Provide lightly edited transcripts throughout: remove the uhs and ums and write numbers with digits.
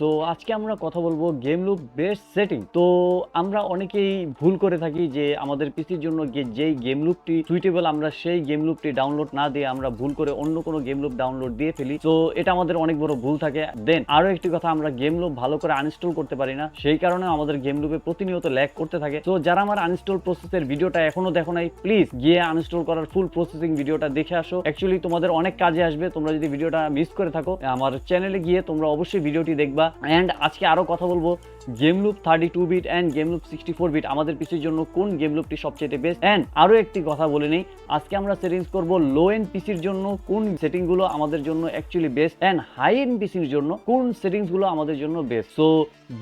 তো আজকে আমরা কথা বলবো গেম লুপ বেস্ট সেটিং। তো আমরা অনেকেই ভুল করে থাকি যে আমাদের পিসির জন্য যেই গেম লুপটি সুইটেবল আমরা সেই গেম লুপটি ডাউনলোড না দিয়ে আমরা ভুল করে অন্য কোনো গেম লুপ ডাউনলোড দিয়ে ফেলি। তো এটা আমাদের অনেক বড় ভুল থাকে। দেন আরো একটি কথা, আমরা গেম লুপ ভালো করে আনইনস্টল করতে পারি না, সেই কারণে আমাদের গেম লুপে প্রতিনিয়ত ল্যাগ করতে থাকে। তো যারা আমার আনইনস্টল প্রসেসের ভিডিওটা এখনো দেখো নাই, প্লিজ গিয়ে আনইনস্টল করার ফুল প্রসেসিং ভিডিওটা দেখে আসো। অ্যাকচুয়ালি তোমাদের অনেক কাজে আসবে। তোমরা যদি ভিডিওটা মিস করে থাকো, আমার চ্যানেলে গিয়ে তোমরা অবশ্যই ভিডিওটি দেখবা। এন্ড আজকে আরো কথা বলবো game loop 32 bit and game loop 64 bit আমাদের পিসির জন্য কোন গেম লুপটি সবচেয়ে বেস্ট। এন্ড আরো একটি কথা বলে নেই, আজকে আমরা সেটিংস করব লো এন্ড পিসির জন্য কোন সেটিং গুলো আমাদের জন্য actually best and high end পিসির জন্য কোন সেটিংস গুলো আমাদের জন্য বেস্ট। সো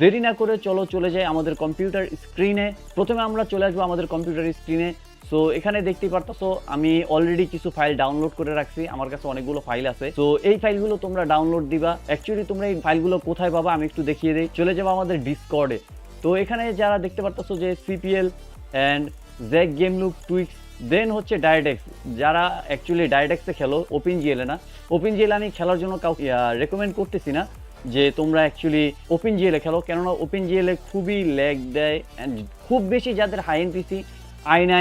দেরি না করে চলে যাই আমাদের কম্পিউটার স্ক্রিনে। প্রথমে আমরা চলে আসবো আমাদের কম্পিউটার স্ক্রিনে। সো এখানে দেখতেই পারতেছো আমি অলরেডি কিছু ফাইল ডাউনলোড করে রাখছি, আমার কাছে অনেকগুলো ফাইল আছে। তো এই ফাইলগুলো তোমরা ডাউনলোড দিবা। অ্যাকচুয়ালি তোমরা এই ফাইলগুলো কোথায় পাবা আমি একটু দেখিয়ে দিই। চলে যাবো আমাদের ডিসকর্ডে। তো এখানে যারা দেখতে পারতেছো যে CPL and Jack game loop tweaks, then হচ্ছে ডাইরেক্টএক্স। যারা অ্যাকচুয়ালি ডাইরেক্টএক্সে খেলো, ওপেন জিএল এ না। ওপেন জিএল আমি খেলার জন্য কাউকে রেকমেন্ড করতেছি না যে তোমরা অ্যাকচুয়ালি ওপেন জিএল এ খেলো, কেননা ওপেন জিএল এ খুবই ল্যাগ দেয়। অ্যান্ড খুব বেশি যাদের high end PC i9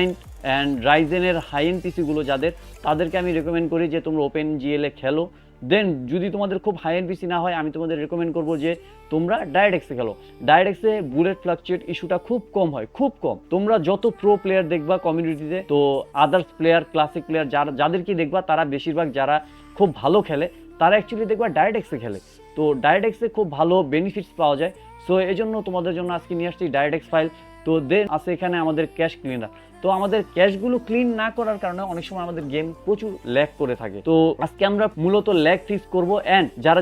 and রাইজেনের হাই এন্ড পিসিগুলো যাদের, তাদেরকে আমি রেকমেন্ড করি যে তোমরা ওপেন জিএল এ খেলো। দেন যদি তোমাদের খুব হাই এন্ড পিসি না হয়, আমি তোমাদের রেকমেন্ড করবো যে তোমরা ডাইরেক্টএক্সে খেলো। ডাইরেক্টএক্সে বুলেট ফ্লাকচুয়েট ইস্যুটা খুব কম হয়, খুব কম। তোমরা যত প্রো প্লেয়ার দেখবা কমিউনিটিতে, তো আদার্স প্লেয়ার, ক্লাসিক প্লেয়ার যাদেরকে দেখবা, তারা বেশিরভাগ যারা খুব ভালো খেলে তারা অ্যাকচুয়ালি দেখবা ডাইরেক্টএক্সে খেলে। তো ডাইরেক্টএক্সে খুব ভালো বেনিফিটস পাওয়া যায়। সো এই জন্য তোমাদের জন্য আজকে নিয়ে আসছি ডাইরেক্টএক্স ফাইল। তো দেন আছে এখানে আমাদের ক্যাশ ক্লিনার। তো আমাদের ক্যাশগুলো ক্লিন না করার কারণে অনেক সময় আমাদের গেম প্রচুর ল্যাগ করে থাকে। তো আজকে আমরা মূলত ল্যাগ ফিক্স করব। এন্ড যারা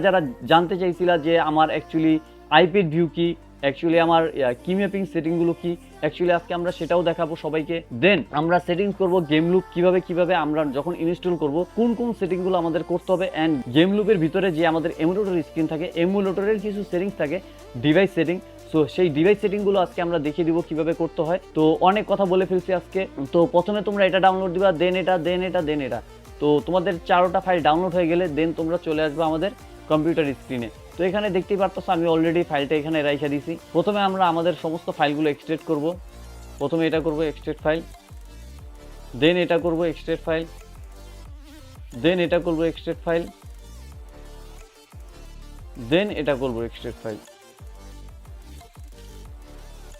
জানতে চাইছিলা যে আমার অ্যাকচুয়ালি আইপ্যাড ভিউ কি, অ্যাকচুয়ালি আমার কি ম্যাপিং সেটিংগুলো কি, অ্যাকচুয়ালি আজকে আমরা সেটাও দেখাবো সবাইকে। দেন আমরা সেটিংস করব গেম লুপ কিভাবে আমরা যখন ইনস্টল করব কোন সেটিংগুলো আমাদের করতে হবে। এন্ড গেম লুপের ভিতরে যে আমাদের এমুলেটর স্ক্রিন থাকে, এমুলেটরের কিছু সেটিংস থাকে, ডিভাইস সেটিং। সো সেই ডিভাইস সেটিংগুলো আজকে আমরা দেখিয়ে দিব কিভাবে করতে হয়। তো অনেক কথা বলে ফেলছি আজকে। তো প্রথমে তোমরা এটা ডাউনলোড দিবা, দেন এটা। তো তোমাদের 4টা ফাইল ডাউনলোড হয়ে গেলে দেন তোমরা চলে আসবে আমাদের কম্পিউটার স্ক্রিনে। তো এখানে দেখতেই পারতেছো আমি অলরেডি ফাইলটা এখানে রেখে দিয়েছি। প্রথমে আমরা আমাদের সমস্ত ফাইলগুলো এক্সট্রেক্ট করব। প্রথমে এটা করব এক্সট্রেক্ট ফাইল, দেন এটা করব এক্সট্রেক্ট ফাইল, দেন এটা করব এক্সট্রেক্ট ফাইল, দেন এটা করব এক্সট্রেক্ট ফাইল।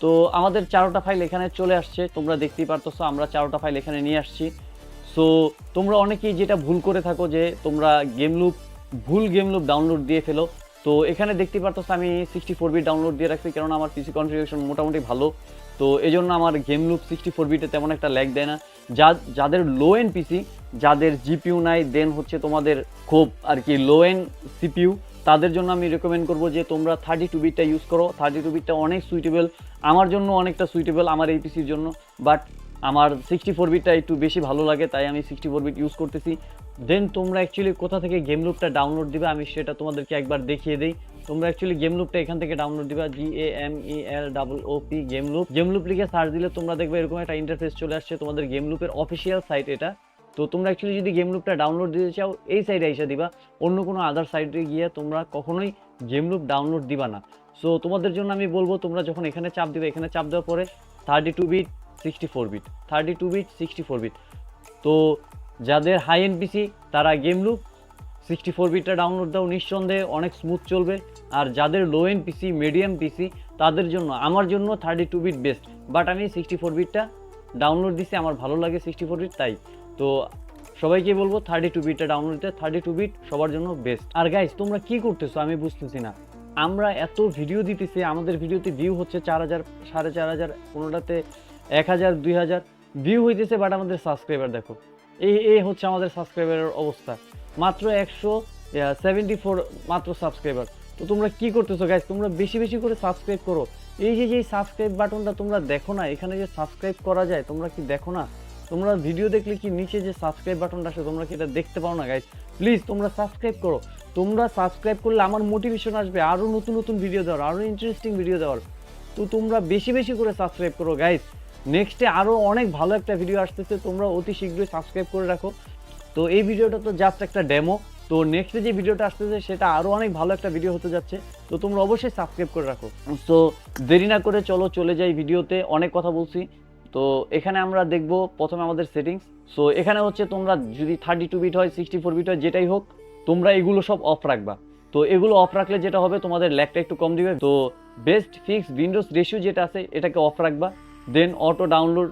তো আমাদের 4টা ফাইল এখানে চলে আসছে, তোমরা দেখতেই পারতেছো আমরা 4টা ফাইল এখানে নিয়ে আসছি। সো তোমরা অনেকেই যেটা ভুল করে থাকো যে তোমরা ভুল গেম লুপ ডাউনলোড দিয়ে ফেলো। তো এখানে দেখতে পারতেছো আমি 64 বিট ডাউনলোড দিয়ে রাখছি, কারণ আমার পিসি কনফিগারেশন মোটামুটি ভালো। তো এই জন্য আমার গেম লুপ 64 বিটে তেমন একটা ল্যাগ দেয় না। যাদের লো এন্ড পিসি, যাদের জিপিইউ নাই, দেন হচ্ছে তোমাদের খুব আর কি লো এন্ড সিপিইউ, তাদের জন্য আমি রেকমেন্ড করবো যে তোমরা 32 বিটটা ইউজ করো। 32 বিটটা অনেক সুইটেবল, আমার জন্য অনেকটা সুইটেবল আমার এই পিসির জন্য। বাট আমার 64 বিটটা একটু বেশি ভালো লাগে, তাই আমি 64 বিট ইউজ করতেছি। দেন তোমরা অ্যাকচুয়ালি কোথা থেকে গেম লুপটা ডাউনলোড দিবে আমি সেটা তোমাদেরকে একবার দেখিয়ে দিই। তোমরা অ্যাকচুয়ালি গেম লুপটা এখান থেকে ডাউনলোড দিবা, GAMELOOP গেম লুপ লিখে সার্চ দিলে তোমরা দেখবে এরকম একটা ইন্টারফেস চলে আসছে, তোমাদের গেম লুপের অফিসিয়াল সাইট এটা। তো তোমরা অ্যাকচুয়ালি যদি গেম লুপটা ডাউনলোড দিতে চাও এই সাইডে এসে দিবা, অন্য কোনো আদার সাইডে গিয়ে তোমরা কখনোই গেম লুপ ডাউনলোড দিবা না। সো তোমাদের জন্য আমি বলবো তোমরা যখন এখানে চাপ দিবে, এখানে চাপ দেওয়ার পরে 32 বিট 64 বিট 32 বিট 64 বিট। তো যাদের হাই এন্ড পিসি তারা গেম লুপ 64 বিটটা ডাউনলোড দাও, নিঃসন্দেহে অনেক স্মুথ চলবে। আর যাদের লো এন্ড পিসি, মিডিয়াম পিসি, তাদের জন্য, আমার জন্য 32 বিট বেস্ট। বাট আমি 64 বিটটা ডাউনলোড দিছি, আমার ভালো লাগে 64 বিট, তাই। তো সবাইকে বলবো 32 বিটটা ডাউনলোড দিতে, 32 বিট সবার জন্য বেস্ট। আর গাইস তোমরা কি করতেছো আমি বুঝতেছি না। আমরা এত ভিডিও দিতেছি, আমাদের ভিডিওতে ভিউ হচ্ছে 4000, 4500, কোনোটাতে 1000, 2000 ভিউ হইতেছে, বাট আমাদের সাবস্ক্রাইবার দেখো এই হচ্ছে আমাদের সাবস্ক্রাইবারের অবস্থা, মাত্র 174 মাত্র সাবস্ক্রাইবার। তো তোমরা কি করতেছো গাইস, তোমরা বেশি করে সাবস্ক্রাইব করো। এই যে সাবস্ক্রাইব বাটনটা তোমরা দেখো না, এখানে যে সাবস্ক্রাইব করা যায় তোমরা কি দেখো না? তোমরা ভিডিও দেখলে কি নিচে যে সাবস্ক্রাইব বাটনটা আসে তোমরা কি এটা দেখতে পাও না গাইস? প্লিজ তোমরা সাবস্ক্রাইব করো। তোমরা সাবস্ক্রাইব করলে আমার মোটিভেশন আসবে আরো নতুন ভিডিও দেওয়ার, আরো ইন্টারেস্টিং ভিডিও দেওয়ার। তো তোমরা বেশি করে সাবস্ক্রাইব করো গাইস। নেক্সটে আরো অনেক ভালো একটা ভিডিও আসতেছে, তোমরা অতি শীঘ্রই সাবস্ক্রাইব করে রাখো। তো এই ভিডিওটা তো জাস্ট একটা ডেমো, তো নেক্সটে যে ভিডিওটা আসতেছে সেটা আরও অনেক ভালো একটা ভিডিও হতে যাচ্ছে, তো তোমরা অবশ্যই সাবস্ক্রাইব করে রাখো। তো দেরি না করে চলো চলে যাই ভিডিওতে, অনেক কথা বলছি। তো এখানে আমরা দেখব প্রথমে আমাদের সেটিংস। সো এখানে হচ্ছে তোমরা যদি 32 বিট হয় 64 বিট হয় যেটাই হোক, তোমরা এগুলো সব অফ রাখবা। তো এগুলো অফ রাখলে যেটা হবে তোমাদের ল্যাগটা একটু কম দিবে। তো বেস্ট ফিক্স উইন্ডোজ রেশিও যেটা আছে এটাকে অফ রাখবা। দেন অটো ডাউনলোড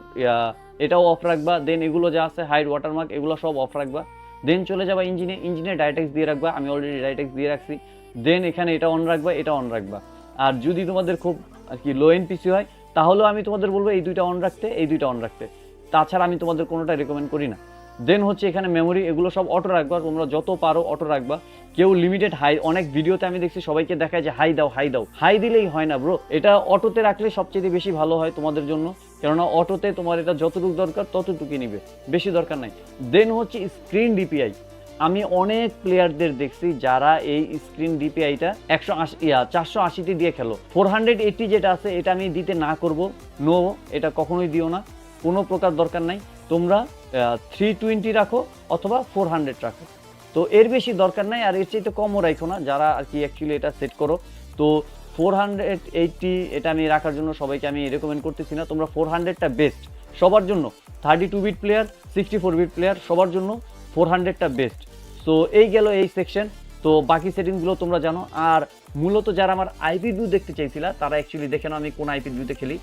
এটাও অফ রাখবা। দেন এগুলো যা আছে হাইড ওয়াটারমার্ক এগুলো সব অফ রাখবা। দেন চলে যাবা ইঞ্জিনে ডাইরেক্টস দিয়ে রাখবা, আমি অলরেডি ডাইরেক্টস দিয়ে রাখছি। দেন এখানে এটা অন রাখবা, এটা অন রাখবা। আর যদি তোমাদের খুব আর কি লো এন্ড পিসি হয় তাহলেও আমি তোমাদের বলবো এই দুইটা অন রাখতে, এই দুইটা অন রাখতে। তাছাড়া আমি তোমাদের কোনোটা রেকমেন্ড করি না। দেন হচ্ছে এখানে মেমোরি এগুলো সব অটো রাখবা, তোমরা যত পারো অটো রাখবা। কেউ লিমিটেড হাই, অনেক ভিডিওতে আমি দেখছি সবাইকে দেখায় যে হাই দাও হাই দাও, হাই দিলেই হয় না ব্রো, এটা অটোতে রাখলে সবচেয়ে বেশি ভালো হয় তোমাদের জন্য। কেননা অটোতে তোমার এটা যতটুকু দরকার ততটুকুই নিবে, বেশি দরকার নাই। দেন হচ্ছে স্ক্রিন ডিপিআই, আমি অনেক প্লেয়ারদের দেখছি যারা এই স্ক্রিন ডিপিআইটা 480 দিয়ে খেলো। 480 যেটা আছে এটা আমি দিতে না করব, নো, এটা কখনোই দিও না, কোনো প্রকার দরকার নাই। তোমরা 320 রাখো অথবা 400 রাখো, তো এর বেশি দরকার নাই। আর এর চাইতে কমও রাখো না যারা আর কি অ্যাকচুয়ালি এটা সেট করো। তো 480 এটা আমি রাখার জন্য সবাইকে আমি রেকমেন্ড করতেছি না। তোমরা 400টা বেস্ট সবার জন্য, 32 বিট প্লেয়ার 64 বিট প্লেয়ার সবার জন্য 400টা বেস্ট। সো এই গেল এই সেকশন। তো বাকি সেটিংসগুলো তোমরা জানো। আর মূলত যারা আমার আইপি ভিউ দেখতে চাইছিলা তারা অ্যাকচুয়ালি দেখে নাও আমি কোন আইপি ভিউতে খেলি,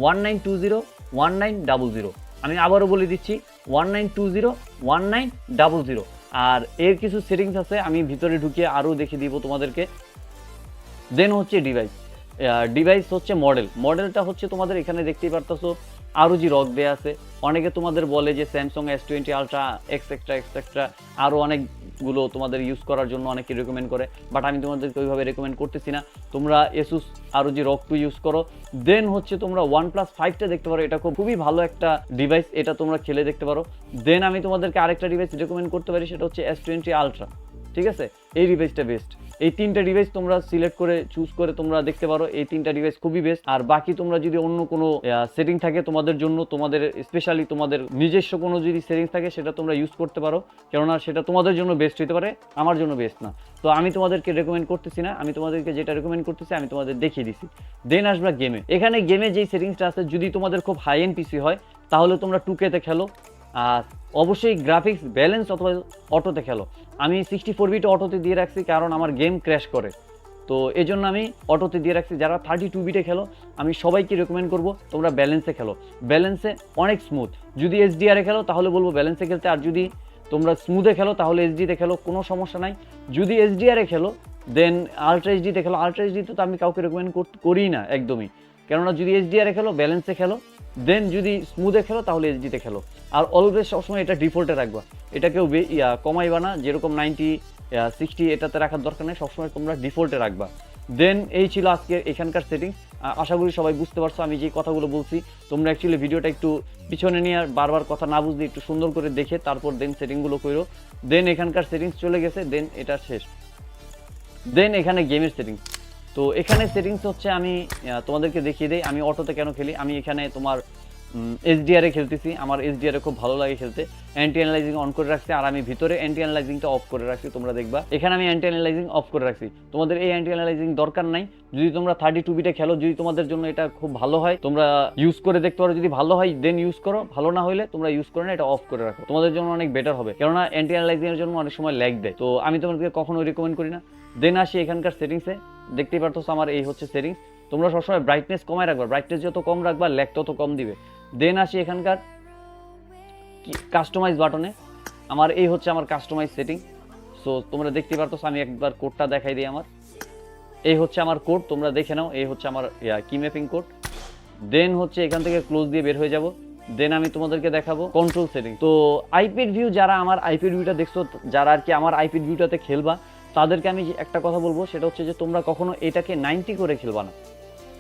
19201900। আমি আবারও বলে দিচ্ছি 19201900। আর এর কিছু সেটিংস আছে আমি ভিতরে ঢুকিয়ে আরও দেখিয়ে দিব তোমাদেরকে। দেন হচ্ছে ডিভাইস হচ্ছে মডেলটা হচ্ছে তোমাদের এখানে দেখতেই পারতেছো ROG রক দেয়া আছে। অনেকে তোমাদের বলে যে স্যামসাং S20 আলট্রা এক্সট্রা আরও অনেকগুলো তোমাদের ইউজ করার জন্য অনেকে রেকমেন্ড করে, বাট আমি তোমাদেরকে ওইভাবে রেকমেন্ড করতেছি না। তোমরা ASUS ROG রক 2 ইউজ করো। দেন হচ্ছে তোমরা OnePlus 5টা দেখতে পারো, এটা খুবই ভালো একটা ডিভাইস, এটা তোমরা খেলে দেখতে পারো। দেন আমি তোমাদেরকে আরেকটা ডিভাইস রেকমেন্ড করতে পারি, সেটা হচ্ছে S20 আলট্রা, ঠিক আছে, এই ডিভাইসটা বেস্ট। এই তিনটা ডিভাইস তোমরা সিলেক্ট করে চুজ করে তোমরা দেখতে পারো, এই তিনটা ডিভাইস খুবই বেস্ট। আর বাকি তোমরা যদি অন্য কোনো সেটিং থাকে তোমাদের জন্য, তোমাদের স্পেশালি তোমাদের নিজস্ব কোনো যদি সেটিংস থাকে সেটা তোমরা ইউজ করতে পারো, কেননা সেটা তোমাদের জন্য বেস্ট হতে পারে, আমার জন্য বেস্ট না। তো আমি তোমাদেরকে রেকমেন্ড করতেছি না, আমি তোমাদেরকে যেটা রেকমেন্ড করতেছি আমি তোমাদের দেখিয়ে দিছি। দেন আসবা গেমে। এখানে গেমে যেই সেটিংসটা আছে, যদি তোমাদের খুব হাই এন্ড পিসি হয় তাহলে তোমরা 2K-তে খেলো। আর অবশ্যই গ্রাফিক্স ব্যালেন্স অথবা অটোতে খেলো। আমি 64 বিট অটোতে দিয়ে রাখছি কারণ আমার গেম ক্র্যাশ করে, তো এই জন্য আমি অটোতে দিয়ে রাখছি। যারা 32 বিটে খেলো আমি সবাইকে রেকমেন্ড করব তোমরা ব্যালেন্সে খেলো, ব্যালেন্সে অনেক স্মুথ। যদি HDR-এ খেলো তাহলে বলবো ব্যালেন্সে খেলতে, আর যদি তোমরা স্মুথে খেলো তাহলে HD-তে খেলো, কোনো সমস্যা নাই। যদি HDR-এ খেলো দেন আলট্রা HD-তে খেলো। আলট্রা HD-তে তো আমি কাউকে রেকমেন্ড করি না একদমই, কেননা যদি HDR-এ খেলো ব্যালেন্সে খেলো, দেন যদি স্মুথে খেলো তাহলে HD-তে খেলো। আর অলওয়েজ সবসময় এটা ডিফল্টে রাখবা, এটাকেও কমাইবা না, যেরকম 90 60 এটাতে রাখার দরকার নেই, সবসময় তোমরা ডিফল্টে রাখবা। দেন এই ছিল আজকে এখানকার সেটিংস। আশা করি সবাই বুঝতে পারছো আমি যে কথাগুলো বলছি। তোমরা অ্যাকচুয়ালি ভিডিওটা একটু পিছনে নিয়ে আর বারবার কথা না বুঝলে একটু সুন্দর করে দেখে তারপর দেন সেটিংগুলো করো। দেন এখানকার সেটিংস চলে গেছে, দেন এটা শেষ। দেন এখানে গেমের সেটিংস। তো এখানে সেটিংস হচ্ছে আমি তোমাদেরকে দেখিয়ে দিই আমি অটোতে কেন খেলি। আমি এখানে তোমার HDR-এ খেলতেছি, আমার HDR-এ খুব ভালো লাগে খেলতে। অ্যান্টি অ্যানালাইজিং অন করে রাখছি, আর আমি ভিতরে অ্যান্টি অ্যানালাইজিংটা অফ করে রাখছি। তোমরা দেখবা এখানে আমি অ্যান্টি অ্যানালাইজিং অফ করে রাখছি। তোমাদের এই অ্যান্টি অ্যানালাইজিং দরকার নাই। যদি তোমরা 32 বিটে খেলো, যদি তোমাদের জন্য এটা খুব ভালো হয় তোমরা ইউজ করে দেখতে পারো, যদি ভালো হয় দেন ইউজ করো, ভালো না হলে তোমরা ইউজ করে না, এটা অফ করে রাখো, তোমাদের জন্য অনেক বেটার হবে। কেননা অ্যান্টি অ্যানালাইজিংয়ের জন্য অনেক সময় ল্যাগ দেয়, তো আমি তোমাদেরকে কখনো রিকমেন্ড করি না। দেন আসি এখানকার সেটিংসে, দেখতেই পারতো আমার এই হচ্ছে সেটিংস। তোমরা সবসময় ব্রাইটনেস কমায় রাখবা, ব্রাইটনেস যত কম রাখবা ল্যাগ তত কম দিবে। দেন আসি এখানকার কাস্টমাইজ বাটনে, আমার এই হচ্ছে আমার কাস্টমাইজ সেটিং। সো তোমরা দেখতে পারতো, আমি একবার কোডটা দেখাই দিই। আমার এই হচ্ছে আমার কোড, তোমরা দেখে নাও, এই হচ্ছে আমার কি ম্যাপিং কোড। দেন হচ্ছে এখান থেকে ক্লোজ দিয়ে বের হয়ে যাব। দেন আমি তোমাদেরকে দেখাবো কন্ট্রোল সেটিং। তো আইপির ভিউ, যারা আমার আইপির ভিউটা দেখছো, যারা আর কি আমার আইপির ভিউটাতে খেলবা, তাদেরকে আমি একটা কথা বলবো, সেটা হচ্ছে যে তোমরা কখনো এটাকে 90 করে খেলবা না।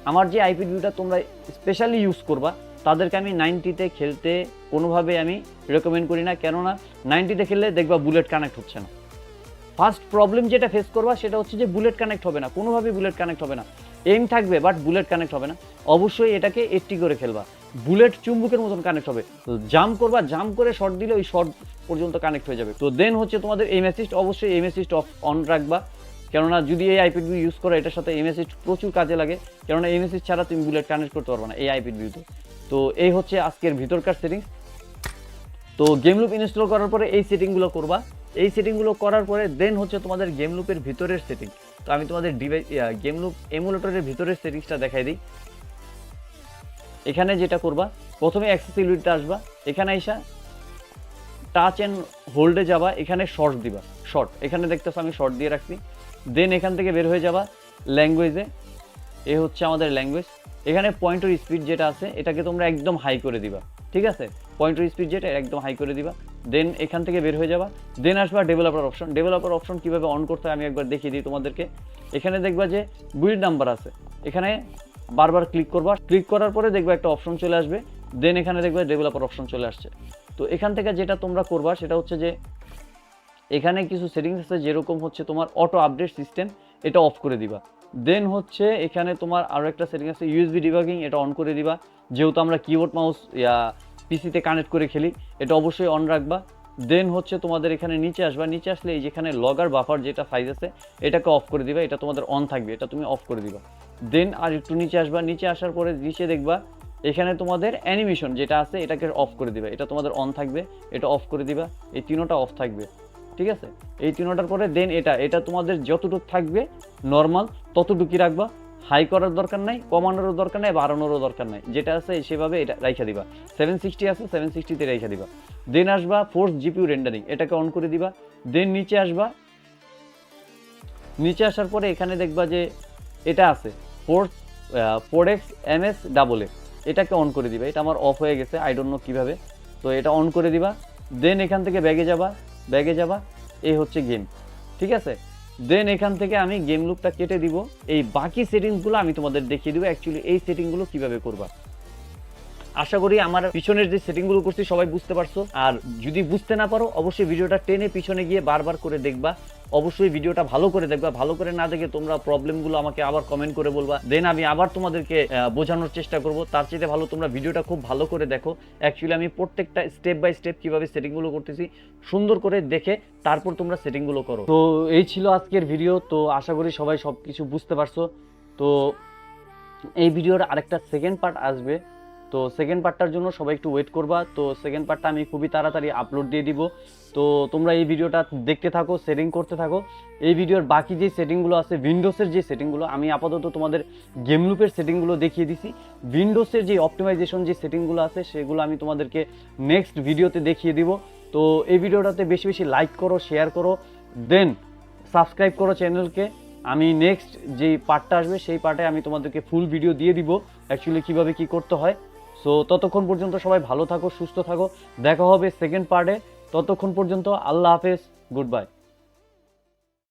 আমার যে আইপি ভিউটা তোমরা স্পেশালি ইউজ করবা তাদেরকে আমি 90-তে খেলতে কোনোভাবে আমি রেকমেন্ড করি না, কেননা 90-তে খেললে দেখবা বুলেট কানেক্ট হচ্ছে না। ফার্স্ট প্রবলেম যেটা ফেস করবা সেটা হচ্ছে যে বুলেট কানেক্ট হবে না, কোনোভাবেই বুলেট কানেক্ট হবে না। এইম থাকবে বাট বুলেট কানেক্ট হবে না। অবশ্যই এটাকে 80 করে খেলবা। বুলেট চুম্বকের মতন কানেক্ট হবে। তো জাম্প করবা, জাম্প করে শর্ট দিলে ওই শর্ট পর্যন্ত কানেক্ট হয়ে যাবে। তো দেন হচ্ছে তোমাদের এইম অ্যাসিস্ট, অবশ্যই এইম অ্যাসিস্ট অন রাখবা, কেননা যদি এই আইপিড ভিউ ইউজ করো এটার সাথে এইম অ্যাসিস্ট প্রচুর কাজে লাগে, কেননা এইম অ্যাসিস্ট ছাড়া তুমি বুলেট কানেক্ট করতে পারবে না এই আইপিড ভিউতে। তো এই হচ্ছে আজকের ভিতরকার সেটিংস। তো গেম লুপ ইনস্টল করার পরে এই সেটিংগুলো করবা, এই সেটিংগুলো করার পরে দেন হচ্ছে তোমাদের গেম লুপের ভিতরের সেটিং। তো আমি তোমাদের গেম লুপ এমুলেটরের ভিতরের সেটিংসটা দেখাই দিই। এখানে যেটা করবা, প্রথমে অ্যাক্সেসিবিলিটিতে আসবা, এখানে আইসা টাচ অ্যান্ড হোল্ডে যাবা, এখানে শর্ট দিবা, শর্ট এখানে দেখতেছো আমি শর্ট দিয়ে রাখছি। দেন এখান থেকে বের হয়ে যাবা ল্যাঙ্গুয়েজে, এ হচ্ছে আমাদের ল্যাঙ্গুয়েজ। এখানে পয়েন্টার স্পিড যেটা আছে এটাকে তোমরা একদম হাই করে দিবা, ঠিক আছে, পয়েন্টার স্পিড যেটা একদম হাই করে দিবা। দেন এখান থেকে বের হয়ে যাবা, দেন আসবা ডেভেলপার অপশন। ডেভেলপার অপশন কীভাবে অন করতে হয় আমি একবার দেখিয়ে দিই তোমাদেরকে। এখানে দেখবা যে বিল্ড নাম্বার আছে, এখানে বারবার ক্লিক করবা, ক্লিক করার পরে দেখবা একটা অপশন চলে আসবে, দেন এখানে দেখবা ডেভেলপার অপশন চলে আসছে। তো এখান থেকে যেটা তোমরা করবা সেটা হচ্ছে যে এখানে কিছু সেটিংস আছে, যেরকম হচ্ছে তোমার অটো আপডেট সিস্টেম, এটা অফ করে দিবা। দেন হচ্ছে এখানে তোমার আরও একটা সেটিং আছে ইউএসবি ডিবাগিং, এটা অন করে দিবা, যেহেতু আমরা কিবোর্ড মাউস পিসিতে কানেক্ট করে খেলি, এটা অবশ্যই অন রাখবা। দেন হচ্ছে তোমাদের এখানে নিচে আসবা, নিচে আসলে এই যেখানে লগার বাফার যেটা সাইজ আছে এটাকে অফ করে দিবা, এটা তোমাদের অন থাকবে, এটা তুমি অফ করে দিবা। দেন আর একটু নিচে আসবা, নিচে আসার পরে নিচে দেখবা এখানে তোমাদের অ্যানিমেশন যেটা আছে এটাকে অফ করে দিবা, এটা তোমাদের অন থাকবে, এটা অফ করে দিবা, এই তিনোটা অফ থাকবে, ঠিক আছে। এই তিনোটার পরে দেন এটা তোমাদের যতটুকু থাকবে নর্মাল ততটুকুই রাখবা, হাই করার দরকার নাই, কমানোরও দরকার নাই, বাড়ানোরও দরকার নাই, যেটা আছে সেভাবে এটা রাইখা দিবা। 760 আছে 760-তে রাইখা দিবা। দেন আসবা ফোর্স জিপিইউ রেন্ডারিং, এটাকে অন করে দিবা। দেন নিচে আসবা, নিচে আসার পরে এখানে দেখবা যে এটা আছে 4x ms ডাবল এ, এটাকে অন করে দিবা। এটা আমার অফ হয়ে গেছে, আই ডোন্ট নো কীভাবে, তো এটা অন করে দিবা। দেন এখান থেকে ব্যাগে যাবা, এই হচ্ছে গেম, ঠিক আছে। দেন এখান থেকে আমি গেম লুপটা কেটে দিব, এই বাকি সেটিংসগুলো আমি তোমাদের দেখিয়ে দিব অ্যাকচুয়ালি এই সেটিংগুলো কিভাবে করবা। আশা করি আমার পিছনের যে সেটিংগুলো করছি সবাই বুঝতে পারছো, আর যদি বুঝতে না পারো অবশ্যই ভিডিওটা টেনে পিছনে গিয়ে বারবার করে দেখবা, অবশ্যই ভিডিওটা ভালো করে দেখবা, ভালো করে না দেখে তোমরা প্রবলেমগুলো আমাকে আবার কমেন্ট করে বলবা, দেন আমি আবার তোমাদেরকে বোঝানোর চেষ্টা করব। তার চাইতে ভালো তোমরা ভিডিওটা খুব ভালো করে দেখো, অ্যাকচুয়ালি আমি প্রত্যেকটা স্টেপ বাই স্টেপ কীভাবে সেটিংগুলো করতেছি সুন্দর করে দেখে তারপর তোমরা সেটিংগুলো করো। তো এই ছিল আজকের ভিডিও, তো আশা করি সবাই সব কিছু বুঝতে পারছো। তো এই ভিডিওর আরেকটা সেকেন্ড পার্ট আসবে, তো সেকেন্ড পার্টটার জন্য সবাই একটু ওয়েট করবা। তো সেকেন্ড পার্টটা আমি খুবই তাড়াতাড়ি আপলোড দিয়ে দিব। তো তোমরা এই ভিডিওটা দেখতে থাকো, সেটিং করতে থাকো। এই ভিডিওর বাকি যে সেটিংগুলো আছে, উইন্ডোজের যে সেটিংগুলো, আমি আপাতত তোমাদের গেম লুপের সেটিংগুলো দেখিয়ে দিছি। উইন্ডোজের যে অপটিমাইজেশন যে সেটিংগুলো আছে সেগুলো আমি তোমাদেরকে নেক্সট ভিডিওতে দেখিয়ে দিব। তো এই ভিডিওটাতে বেশি বেশি লাইক করো, শেয়ার করো, দেন সাবস্ক্রাইব করো চ্যানেলকে। আমি নেক্সট যেই পার্টটা আসবে সেই পার্টে আমি তোমাদেরকে ফুল ভিডিও দিয়ে দিব অ্যাকচুয়ালি কীভাবে কী করতে হয়। সো ততক্ষণ পর্যন্ত সবাই ভালো থাকো, সুস্থ থাকো, দেখা হবে সেকেন্ড পার্টে। ততক্ষণ পর্যন্ত আল্লাহ হাফেজ, গুড বাই।